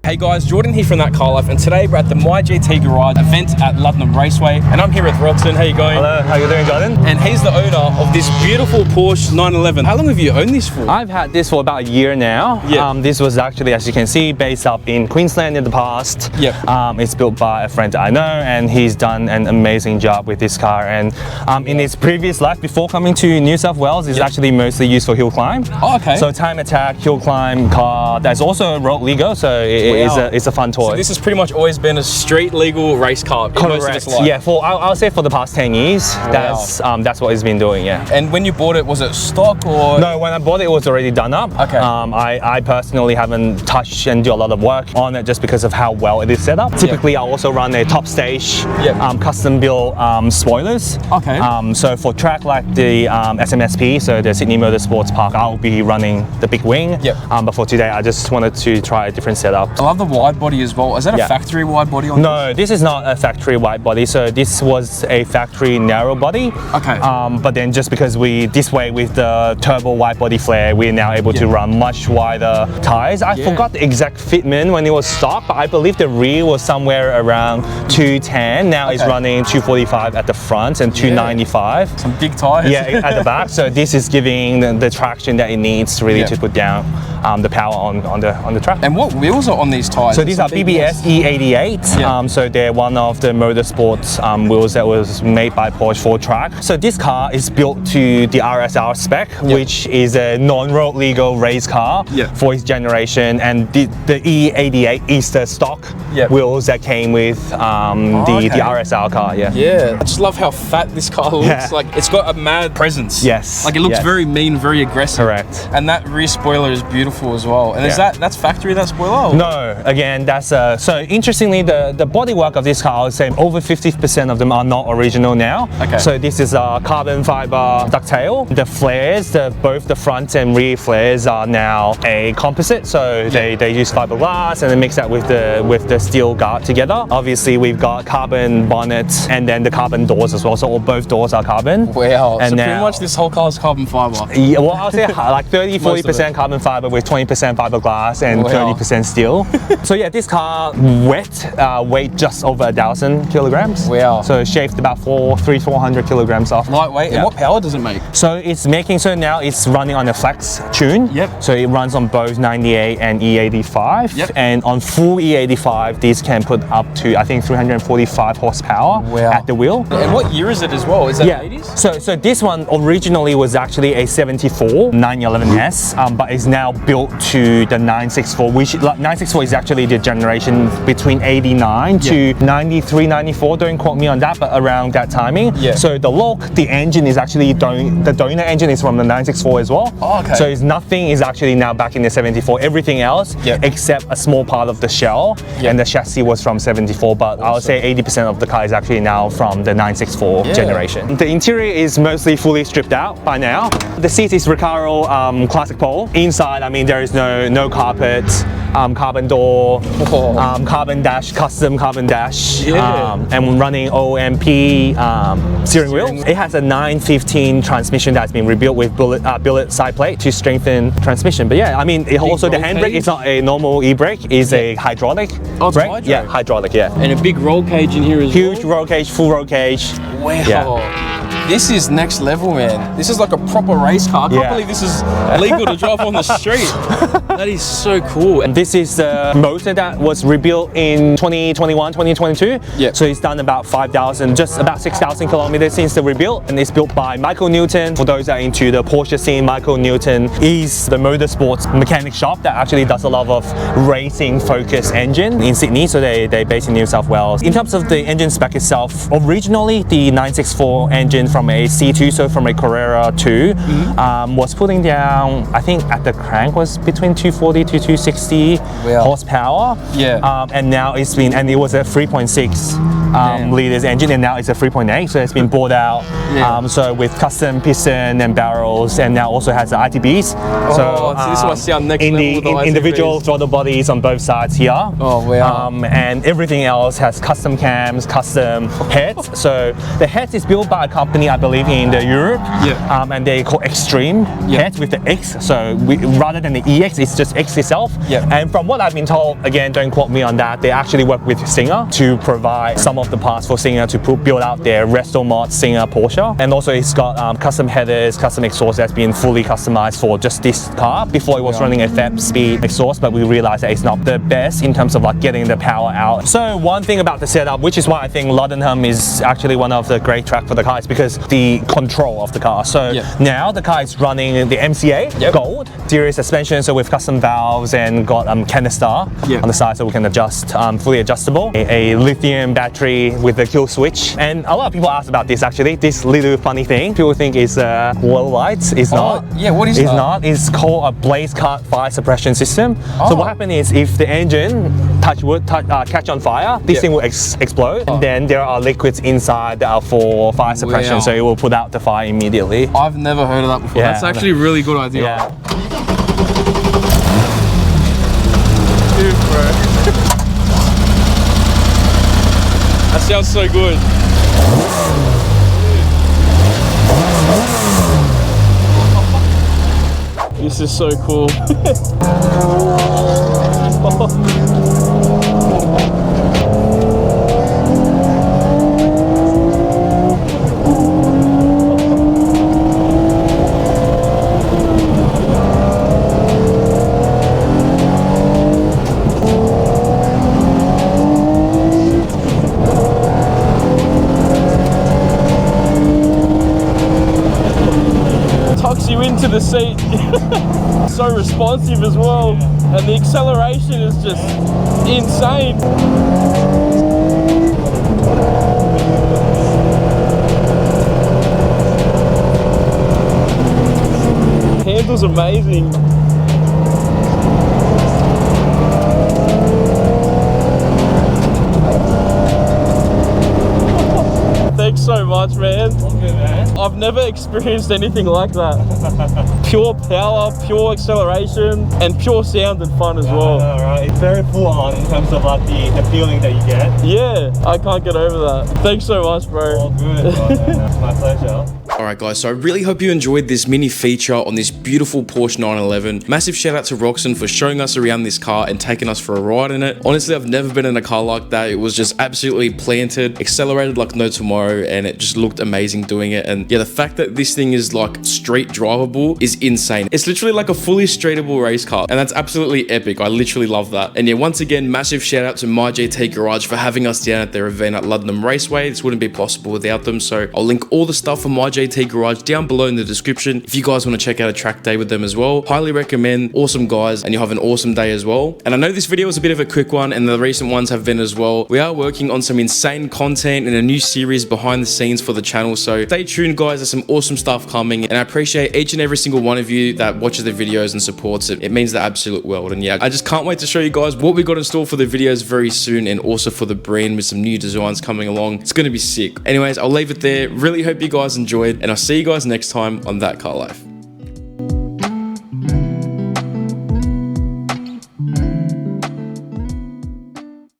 Hey guys, Jordan here from ThatCarLife, and today we're at the MyGT Garage event at Luddenham Raceway, and I'm here with Rockson. How you going? Hello, how you doing, Jordan? And he's the owner of this beautiful Porsche 911. How long have you owned this for? I've had this for about a year now. Yeah. This was actually, as you can see, based up in Queensland in the past. Yep. It's built by a friend I know, and he's done an amazing job with this car. And in his previous life, before coming to New South Wales, it's actually mostly used for hill climb. Oh, okay. So time attack, hill climb car. There's also a road legal, so it's a fun toy. So this has pretty much always been a street legal race car. Correct. Most of its life. Yeah, I'll say for the past 10 years, that's what it's been doing. Yeah. And when you bought it, was it stock or? No, when I bought it, it was already done up. Okay. I personally haven't touched and do a lot of work on it just because of how well it is set up. Typically, I also run a top stage, custom built spoilers. Okay. So for track like the SMSP, so the Sydney Motorsports Park, I'll be running the big wing. Yep. But for today, I just wanted to try a different setup. I love the wide body as well. Is that a factory wide body on No, this is not a factory wide body. So this was a factory narrow body. Okay. But then just because this way with the turbo wide body flare, we're now able to run much wider tires. I forgot the exact fitment when it was stock, but I believe the rear was somewhere around 210. Now it's running 245 at the front and 295. Some big tires. Yeah, at the back. So this is giving the traction that it needs really to put down the power on the track. And what wheels are on these tires? So these are BBS E88. So they're one of the motorsports wheels that was made by Porsche for track. So this car is built to the RSR spec, which is a non-road legal race car for its generation, and the E88 is the stock wheels that came with the RSR car. I just love how fat this car looks. Like it's got a mad presence. Yes. Like it looks very mean, very aggressive. Correct. And that rear spoiler is beautiful as well. And is that's factory, that spoiler? Or? No, again, that's so interestingly, the bodywork of this car, I would say over 50% of them are not original now. Okay. So this is a carbon fiber ducktail. The flares, both the front and rear flares are now a composite. So they use fiberglass and they mix that with the steel guard together. Obviously, we've got carbon bonnets and then the carbon doors as well. So both doors are carbon. Wow. And so pretty much this whole car is carbon fiber. Yeah, well, I'll say like 30-40% carbon fiber with 20% fiberglass and 30% steel. So yeah, this car weighed just over 1,000 kilograms. Wow. So it shaved about 400 kilograms off. Lightweight. And what power does it make? So now it's running on a flex tune. Yep. So it runs on both 98 and E85. Yep. And on full E85, these can put up to, I think, 345 horsepower at the wheel. And what year is it as well? Is that the 80s? So this one originally was actually a 74 911S, but is now built to the 964, which 964 is actually the generation between 89 to 93, 94. Don't quote me on that, but around that timing. Yeah. So the engine is actually the donor engine is from the 964 as well. Oh, okay. So nothing is actually now back in the 74. Everything else, except a small part of the shell and the chassis was from 74. But I would say 80% of the car is actually now from the 964 generation. The interior is mostly fully stripped out by now. The seat is Recaro classic pole. Inside, I mean, there is no carpet, carbon door, carbon dash, custom carbon dash, and running OMP steering wheel. It has a 915 transmission that's been rebuilt with billet side plate to strengthen transmission. But yeah, I mean, the handbrake is not a normal e-brake, it's a hydraulic brake. Yeah, hydraulic, And a big roll cage in here as well. Huge roll cage, full roll cage. Wow. Yeah. This is next level, man. This is like a proper race car. I can't believe this is legal to drive on the street. That is so cool. And this is the motor that was rebuilt in 2021, 2022. Yeah. So it's done about 5,000, just about 6,000 kilometers since the rebuilt. And it's built by Michael Newton. For those that are into the Porsche scene, Michael Newton is the motorsports mechanic shop that actually does a lot of racing focused engine in Sydney. So they're based in New South Wales. In terms of the engine spec itself, originally the 964 engine from a C2, so from a Carrera 2, was putting down, I think at the crank was between 240 to 260 horsepower. Yeah. And now it was a 3.6 liters engine, and now it's a 3.8, so it's been bought out. So with custom piston and barrels, and now also has the ITBs. So this must sound next in level. the individual throttle bodies on both sides here. Oh wow! And everything else has custom cams, custom heads. So the heads is built by a company, I believe, in Europe. And they call Extreme heads with the X. So rather than the EX, it's just X itself. And from what I've been told, again, don't quote me on that, they actually work with Singer to provide some of the parts for Singer to build out their resto mod Singer Porsche. And also it's got custom headers, custom exhaust that's been fully customized for just this car. Before it was running a fab speed exhaust, but we realized that it's not the best in terms of like getting the power out. So one thing about the setup, which is why I think Luddenham is actually one of the great track for the car, is because the control of the car. So now the car is running the MCA Gold Series suspension, so with custom valves and got canister on the side, so we can adjust, fully adjustable. A lithium battery with a kill switch. And a lot of people ask about this actually, this little funny thing. People think it's low lights. It's not. What is it's that? Not. It's called a blaze cut fire suppression system. So what happens is if the engine catch on fire, this thing will explode. And then there are liquids inside that are for fire suppression, so it will put out the fire immediately. I've never heard of that before. That's actually a really good idea. Dude, bro. That sounds so good. This is so cool. Tucks you into the seat. So responsive as well, and the acceleration is just insane. Handle's amazing. Thanks so much, man. Good, man. I've never experienced anything like that. Pure power, pure acceleration, and pure sound and fun as well. Right. It's very full on in terms of like the feeling that you get. Yeah, I can't get over that. Thanks so much, bro. All good. My pleasure. Alright guys, so I really hope you enjoyed this mini feature on this beautiful Porsche 911. Massive shout out to Rockson for showing us around this car and taking us for a ride in it. Honestly, I've never been in a car like that. It was just absolutely planted, accelerated like no tomorrow, and it just looked amazing doing it. And yeah, the fact that this thing is like street drivable is insane. It's literally like a fully streetable race car, and that's absolutely epic. I literally love that. And yeah, once again, massive shout out to My GT Garage for having us down at their event at Luddenham Raceway. This wouldn't be possible without them, so I'll link all the stuff from My GT Garage down below in the description if you guys want to check out a track day with them as well. Highly recommend. Awesome guys, and you'll have an awesome day as well. And I know this video is a bit of a quick one, and the recent ones have been as well. We are working on some insane content and a new series behind the scenes for the channel, so stay tuned guys. There's some awesome stuff coming, and I appreciate each and every single one of you that watches the videos and supports it. It means the absolute world. And yeah, I just can't wait to show you guys what we got in store for the videos very soon, and also for the brand with some new designs coming along. It's going to be sick. Anyways, I'll leave it there. Really hope you guys enjoyed, and I'll see you guys next time on That Car Life.